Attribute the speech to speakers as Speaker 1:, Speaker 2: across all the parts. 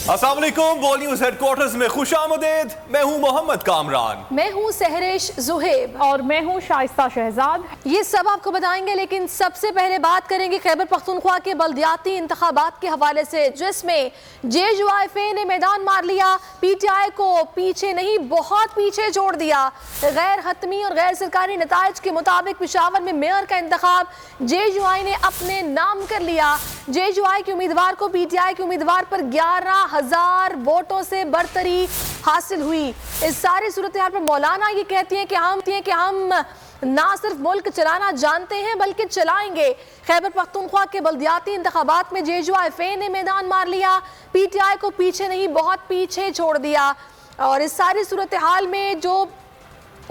Speaker 1: अस्सलाम वालेकुम, wall news headquarters में खुशामदीद। मैं हूं मोहम्मद कामरान,
Speaker 2: मैं हूं सहरिश जुहेब
Speaker 3: और मैं हूं शाइस्ता शहजाद।
Speaker 2: ये सब आपको बताएंगे, लेकिन सबसे पहले बात करेंगे खैबर पख्तूनख्वा के बल्दियाती इंतखाबात के हवाले से, जिसमें JUIF ने मैदान मार लिया। PTI को पीछे नहीं, बहुत पीछे छोड़ दिया। गैर हतमी और गैर सरकारी नताइज के मुताबिक पेशावर में मेयर का इंतखाब JUI ने अपने नाम कर लिया। JUI के उम्मीदवार को PTI के उम्मीदवार पर 11,000 वोटों से बरतरी हासिल हुई। इस सारी सूरत हाल पर मौलाना ये कहती हैं कि हम ना सिर्फ मुल्क चलाना जानते हैं बल्कि चलाएंगे। खैबर पख्तूनख्वा के बल्दियाती इंतखाबात में JUIF ने मैदान मार लिया। PTI को पीछे नहीं, बहुत पीछे छोड़ दिया। और इस सारी सूरत हाल में जो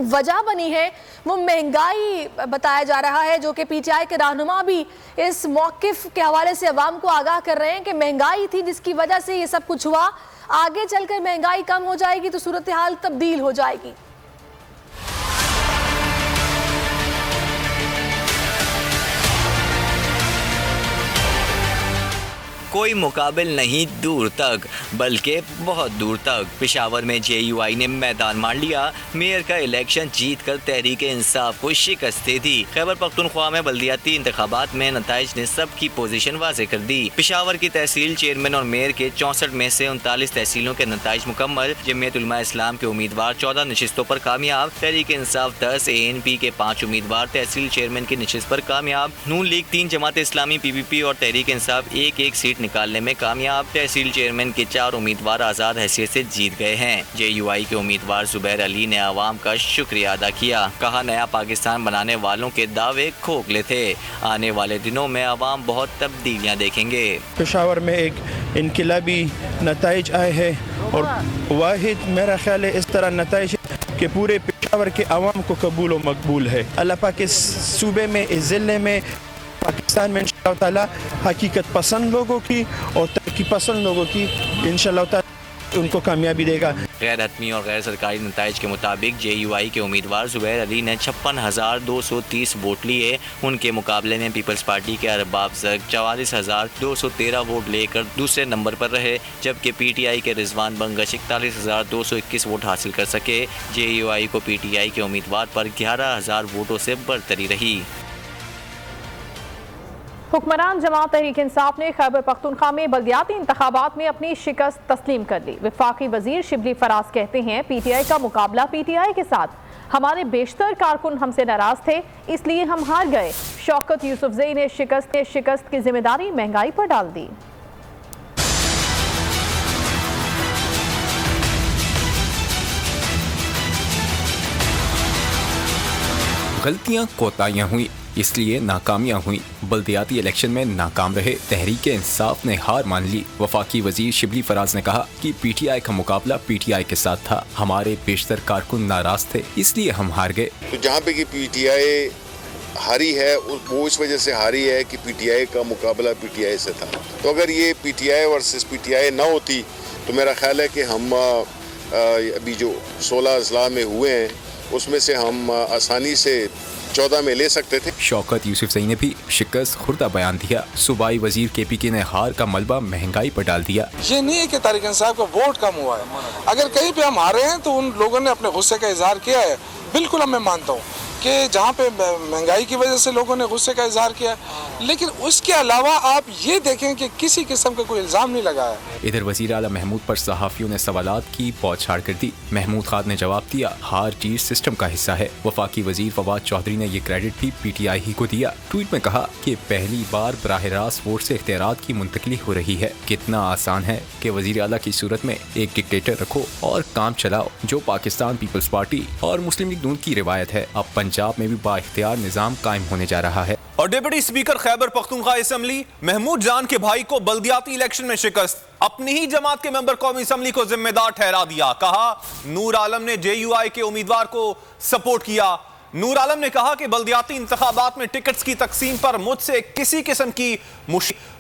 Speaker 2: वजह बनी है वो महंगाई बताया जा रहा है, जो कि PTI के रहनुमा भी इस मौक़िफ़ के हवाले से अवाम को आगाह कर रहे हैं कि महंगाई थी जिसकी वजह से ये सब कुछ हुआ। आगे चलकर महंगाई कम हो जाएगी तो सूरत हाल तब्दील हो जाएगी।
Speaker 4: कोई मुकाबिल नहीं दूर तक, बल्कि बहुत दूर तक। पेशावर में JUI ने मैदान मार लिया। मेयर का इलेक्शन जीत कर तहरीक इंसाफ को शिकस्त दे दी। खैबर पख्तूनख्वा में बल्दियाती इंतखाबात में नताइज ने सबकी पोजीशन वाज़ेह कर दी। पेशावर की तहसील चेयरमैन और मेयर के 64 में से 39 तहसीलों के नताइज मुकम्मल। जमीयत उलमा इस्लाम के उम्मीदवार 14 नशिस्तों पर कामयाब। तहरीक इंसाफ 10, ANP के 5 उम्मीदवार तहसील चेयरमैन की नशिस्त पर कामयाब। नून लीग 3, जमात इस्लामी PPP और तहरीक इंसाफ एक सीट निकालने में कामयाब। तहसील चेयरमैन के 4 उम्मीदवार आज़ाद हैसियत से जीत गए हैं। JUI के उम्मीदवार जुबैर अली ने आवाम का शुक्रिया अदा किया। कहा, नया पाकिस्तान बनाने वालों के दावे खोखले थे। आने वाले दिनों में आवाम बहुत तब्दीलियाँ देखेंगे।
Speaker 5: पेशावर में एक इनकलाबी नताइज आए हैं और वाहिद मेरा ख्याल है इस तरह नताइज के पूरे पेशावर के आवाम को कबूल व मकबूल है। अल्लाह पाक के सूबे में, इस ज़िले में, पाकिस्तान में इंशाअल्लाह ताला हकीकत पसंद लोगों की और तरक्की पसंद लोगों की इंशाअल्लाह ताला उनको कामयाबी देगा।
Speaker 4: गैर हतमी और गैर सरकारी नताइज के मुताबिक JUI के उम्मीदवार जुबैर अली ने 56,230 वोट लिए। उनके मुकाबले में पीपल्स पार्टी के अरबाब ज़र्ग 44,213 वोट लेकर दूसरे नंबर पर रहे, जबकि PTI के रिजवान बंगश 41,221 वोट हासिल कर सके। JUI को PTI के उम्मीदवार पर 11,000 वोटों से बरतरी रही।
Speaker 3: हुक्मरान जमात तहरीक इंसाफ ने खैबर पख्तूनख्वा में बल्दियाती इंतखाबात में अपनी शिकस्त तस्लीम कर ली। वफाकी वजीर शिबली फराज कहते हैं, PTI का मुकाबला PTI के साथ, हमारे बेशतर कारकुन हमसे नाराज थे, इसलिए हम हार गए। शौकत यूसुफजई ने शिकस्त की जिम्मेदारी महंगाई पर डाल दी।
Speaker 6: गलतियां कोताहियां हुई, इसलिए नाकामियां हुई। बल्दियाती इलेक्शन में नाकाम रहे। तहरीक इंसाफ ने हार मान ली। वफाकी वजीर शिबली फराज ने कहा कि PTI का मुकाबला PTI के साथ था, हमारे बेशतर कारकुन नाराज थे, इसलिए हम हार गए।
Speaker 7: तो जहाँ पे कि PTI हारी है वो इस वजह से हारी है कि PTI का मुकाबला PTI से था। तो अगर ये PTI वर्सेस PTI ना होती तो मेरा ख्याल है कि हम अभी जो 16 अजला में हुए हैं उसमें से हम आसानी से 14 में ले सकते थे।
Speaker 6: शौकत यूसुफजई ने भी शिकस्त खुर्दा बयान दिया। सूबाई वजीर KPK ने हार का मलबा महंगाई पर डाल दिया।
Speaker 8: ये नहीं है कि तहरीक इंसाफ का वोट कम हुआ है। अगर कहीं पे हम हारे हैं तो उन लोगों ने अपने गुस्से का इजहार किया है। बिल्कुल मैं मानता हूँ कि जहाँ पे महंगाई की वजह से लोगों ने गुस्से का इजहार किया, लेकिन उसके अलावा आप ये देखें कि किसी किस्म का कोई इल्ज़ाम नहीं लगाया।
Speaker 6: इधर वज़ीर आला महमूद पर सहाफ़ियों ने सवालात की बौछार कर दी। महमूद खान ने जवाब दिया, हार जीत सिस्टम का हिस्सा है। वफाकी वजीर फवाद चौधरी ने ये क्रेडिट भी PTI ही को दिया। ट्वीट में कहा कि पहली बार बराह रास्त वोट से इख्तियारात की मुंतकली हो रही है। कितना आसान है कि वज़ीर आला की सूरत में एक डिक्टेटर रखो और काम चलाओ, जो पाकिस्तान पीपल्स पार्टी और मुस्लिम लीग नून की रिवायत है। अब पंजाब में भी बाइख्तियार निजाम कायम होने जा रहा है।
Speaker 1: और deputy speaker Khyber Pakhtunkhwa assembly Mahmood Jan के भाई को बल्दियाती इलेक्शन में शिकस्त, अपनी ही जमात के मेंबर कौमी असेंबली को जिम्मेदार ठहरा दिया। कहा, नूर आलम ने JUI के उम्मीदवार को सपोर्ट किया। नूर आलम ने कहा कि बल्दियाती इंतखाबात में टिकट्स की तकसीम पर मुझसे किसी किस्म की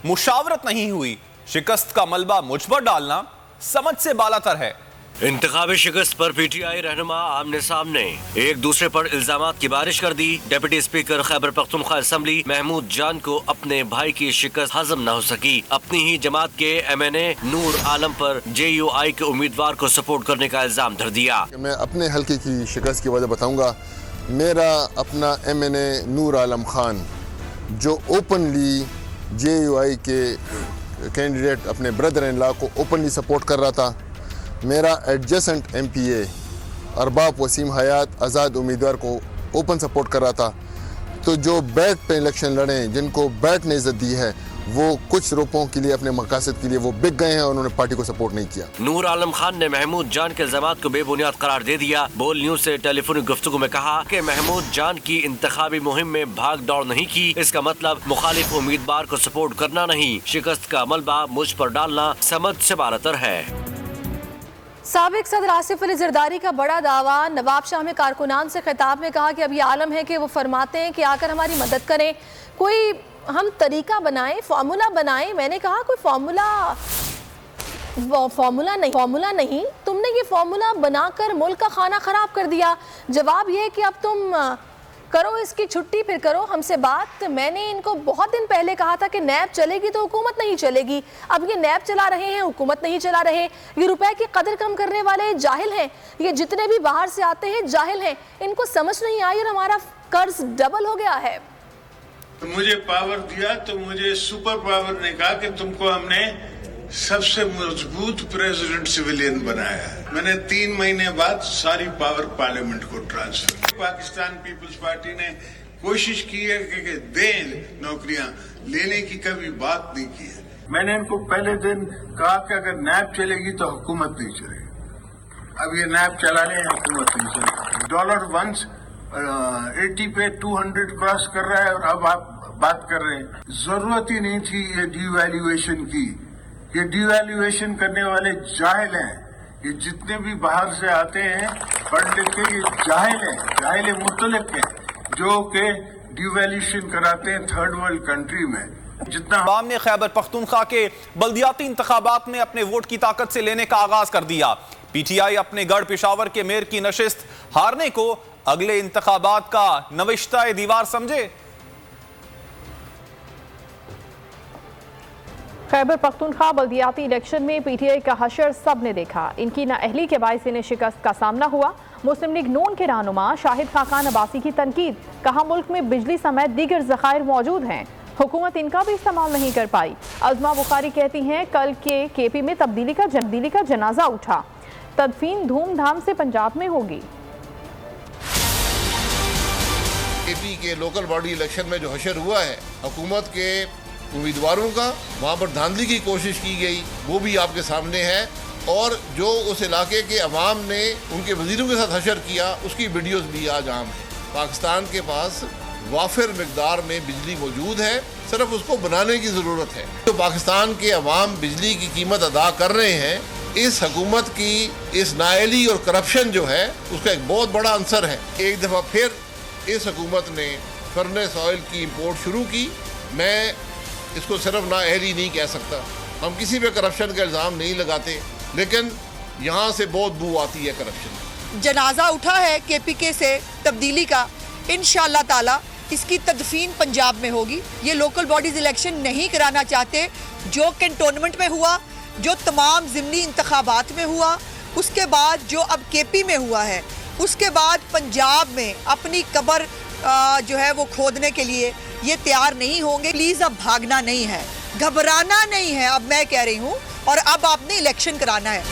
Speaker 1: मुशावरत नहीं हुई। शिकस्त का मलबा मुझ पर डालना समझ से बालातर है।
Speaker 9: इंतखाबी शिकस्त पर पीटीआई रहनुमा आमने सामने एक दूसरे पर इल्जामात की बारिश कर दी। Deputy speaker Khyber Pakhtunkhwa assembly Mahmood Jan को अपने भाई की शिकस्त हजम न हो सकी। अपनी ही जमात के MNA नूर आलम पर JUI के उम्मीदवार को सपोर्ट करने का इल्जाम धर दिया।
Speaker 7: मैं अपने हल्के की शिकस्त की वजह बताऊंगा। मेरा अपना MNA नूर आलम खान जो ओपनली JUI के कैंडिडेट अपने ब्रदर इन लॉ को ओपनली सपोर्ट कर रहा था, मेरा एडजेसेंट MPA अरबाब वसीम हयात आज़ाद उम्मीदवार को ओपन सपोर्ट कर रहा था, तो जो बैट पे इलेक्शन लड़े, जिनको बैट ने इज्जत दी है, वो कुछ रुपयों के लिए अपने मकासद के लिए वो बिक गए हैं और उन्होंने पार्टी को सपोर्ट नहीं किया।
Speaker 9: नूर आलम खान ने महमूद जान के इल्जामात को बेबुनियाद करार दे दिया। बोल न्यूज से टेलीफोनिक गुफ्तगू में कहा कि महमूद जान की इंतखाबी मुहिम में भाग दौड़ नहीं की, इसका मतलब मुखालिफ उम्मीदवार को सपोर्ट करना नहीं। शिकस्त का मलबा मुझ पर डालना समझ से बारतर है।
Speaker 2: साबिक सदर आसिफ अली जरदारी का बड़ा दावा। नवाब शाह में कारकुनान से खिताब में कहा कि अब ये आलम है कि वो फरमाते हैं कि आकर हमारी मदद करें, कोई हम तरीका बनाएं, फार्मूला बनाएं। मैंने कहा कोई फार्मूला नहीं, तुमने ये फार्मूला बनाकर मुल्क का खाना खराब कर दिया। जवाब ये कि अब तुम करो इसकी छुट्टी, फिर करो हमसे बात। मैंने इनको बहुत दिन पहले कहा था कि नैब चलेगी तो हुकूमत नहीं चलेगी। अब ये नैब चला रहे हैं, हुकूमत नहीं चला रहे। ये रुपए की कदर कम करने वाले जाहिल हैं। ये जितने भी बाहर से आते हैं जाहिल हैं, इनको समझ नहीं आई और हमारा कर्ज डबल हो गया है।
Speaker 10: मुझे पावर दिया तो मुझे सुपर पावर ने कहा कि तुमको हमने सबसे मजबूत प्रेसिडेंट सिविलियन बनाया। मैंने 3 महीने बाद सारी पावर पार्लियामेंट को ट्रांसफर की। पाकिस्तान पीपल्स पार्टी ने कोशिश की है कि दें नौकरियां, लेने की कभी बात नहीं की है। मैंने इनको पहले दिन कहा कि अगर नैब चलेगी तो हुकूमत नहीं चलेगी। अब ये नैब चला रहे हैं, हुकूमत नहीं चलेगी। डॉलर वंस 80 पे 200 क्रॉस कर रहा है और अब आप बात कर रहे हैं। जरूरत ही नहीं थी ये डिवैल्यूएशन की। ये डिवैल्यूएशन करने वाले जाहिल हैं। ये जितने भी बाहर से आते हैं पढ़ लिख के, ये जाहिल मुतलक हैं जो कि डिवैल्यूएशन कराते हैं थर्ड वर्ल्ड कंट्री में। जितना
Speaker 1: अवाम ने खैबर पख्तूनख्वा के बल्दियाती इंतखाबात में अपने वोट की ताकत से लेने का आगाज कर दिया। PTI अपने गढ़ पेशावर के मेयर की नशिस्त हारने को अगले इंतखाबात का नविश्ता दीवार समझे।
Speaker 3: खैबर पख्तूनख्वा बल्दियाती इलेक्शन में PTI का हशर सब ने देखा। इनकी नाअहली के बायस इन्हें शिकस्त का सामना हुआ। मुस्लिम लीग नून के रहनुमा शाहिद खाकान अब्बासी की तनकीद, कहा मुल्क में बिजली समेत दीगर ज़खायर मौजूद हैं, हुकूमत इनका भी इस्तेमाल नहीं कर पाई। अज़मा बुखारी कहती हैं कल के KP में तब्दीली का जनाजा उठा, तदफीन धूमधाम से पंजाब में होगी।
Speaker 11: KP के लोकल बॉडी इलेक्शन में जो हशर हुआ है हुकूमत के उम्मीदवारों का, वहाँ पर धांधली की कोशिश की गई, वो भी आपके सामने है। और जो उस इलाके के अवाम ने उनके वजीरों के साथ हशर किया, उसकी वीडियोस भी आज आम है। पाकिस्तान के पास वाफिर मिकदार में बिजली मौजूद है, सिर्फ उसको बनाने की ज़रूरत है। तो पाकिस्तान के अवाम बिजली की कीमत अदा कर रहे हैं। इस हुकूमत की इस नाअहली और करप्शन जो है उसका एक बहुत बड़ा अंसर है। एक दफ़ा फिर इस हुकूमत ने फर्नेस ऑयल की इम्पोर्ट शुरू की। मैं इसको सिर्फ नाअहली नहीं कह सकता, हम किसी पे करप्शन का इल्ज़ाम नहीं लगाते, लेकिन यहाँ से बहुत बू आती है करप्शन।
Speaker 12: जनाजा उठा है KPK से तब्दीली का, इंशाअल्लाह ताला इसकी तदफीन पंजाब में होगी। ये लोकल बॉडीज इलेक्शन नहीं कराना चाहते। जो कैंटोनमेंट में हुआ, जो तमाम ज़िमनी इंतखाबात में हुआ, उसके बाद जो अब KP में हुआ है, उसके बाद पंजाब में अपनी कब्र जो है वो खोदने के लिए ये तैयार नहीं होंगे। प्लीज़ अब भागना नहीं है, घबराना नहीं है, अब मैं कह रही हूँ, और अब आपने इलेक्शन कराना है।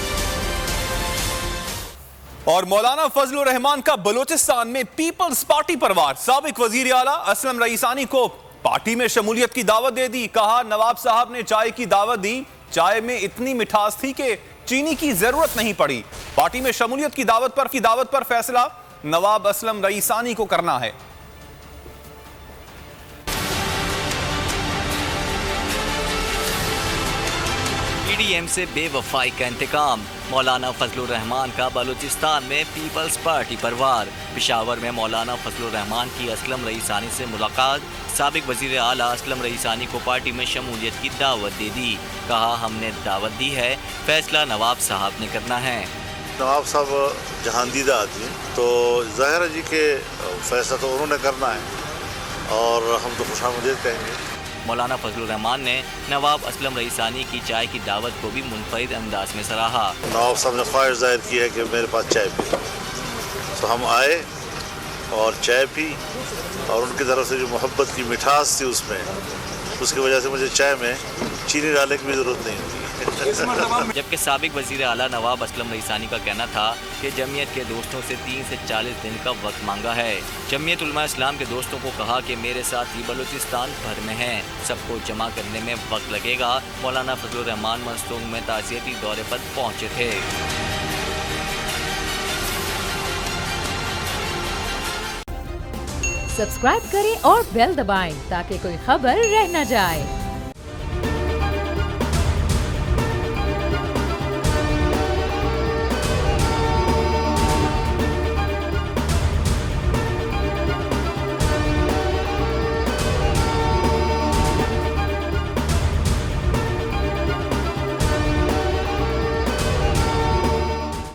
Speaker 1: और मौलाना फजलुर रहमान का बलूचिस्तान में पीपल्स पार्टी पर वार। साबिक वजीर आला असलम रईसानी को पार्टी में शमूलियत की दावत दे दी। कहा नवाब साहब ने चाय की दावत दी, चाय में इतनी मिठास थी कि चीनी की जरूरत नहीं पड़ी। पार्टी में शमूलियत की दावत पर फैसला नवाब असलम रईसानी को करना है।
Speaker 4: PDM से बेवफाई का इंतकाम। मौलाना फजलुर रहमान का बलूचिस्तान में पीपल्स पार्टी पर वार। पेशावर में मौलाना फजलुर रहमान की असलम रईसानी से मुलाकात। साबिक वजीर आला असलम रईसानी को पार्टी में शमूलियत की दावत दे दी। कहा हमने दावत दी है, फैसला नवाब साहब ने करना है।
Speaker 13: नवाब साहब जहांदीदा आदमी, तो ज़ाहिर है जी के फैसला तो उन्होंने करना है और हम तो खुशामदीद कहेंगे।
Speaker 4: मौलाना फजलुर रहमान ने नवाब असलम रईसानी की चाय की दावत को भी मुनफरिद अंदाज में सराहा।
Speaker 13: नवाब साहब ने ख्वाहिश जाहिर की है कि मेरे पास चाय पी, तो हम आए और चाय पी और उनकी तरफ से जो मोहब्बत की मिठास थी उसमें, उसकी वजह से मुझे चाय में चीनी डालने की भी ज़रूरत नहीं हुई।
Speaker 4: जबकि साबिक वजीर आला नवाब असलम रईसानी का कहना था कि जमीयत के दोस्तों से 3 से 40 दिन का वक्त मांगा है। जमीयत उलमा इस्लाम के दोस्तों को कहा कि मेरे साथ ही बलूचिस्तान भर में हैं, सबको जमा करने में वक्त लगेगा। मौलाना फजलुर रहमान मस्तूंग में ताज़ियती दौरे पर पहुँचे थे।
Speaker 14: सब्सक्राइब करें और बेल दबाएं ताकि कोई खबर रह न जाए।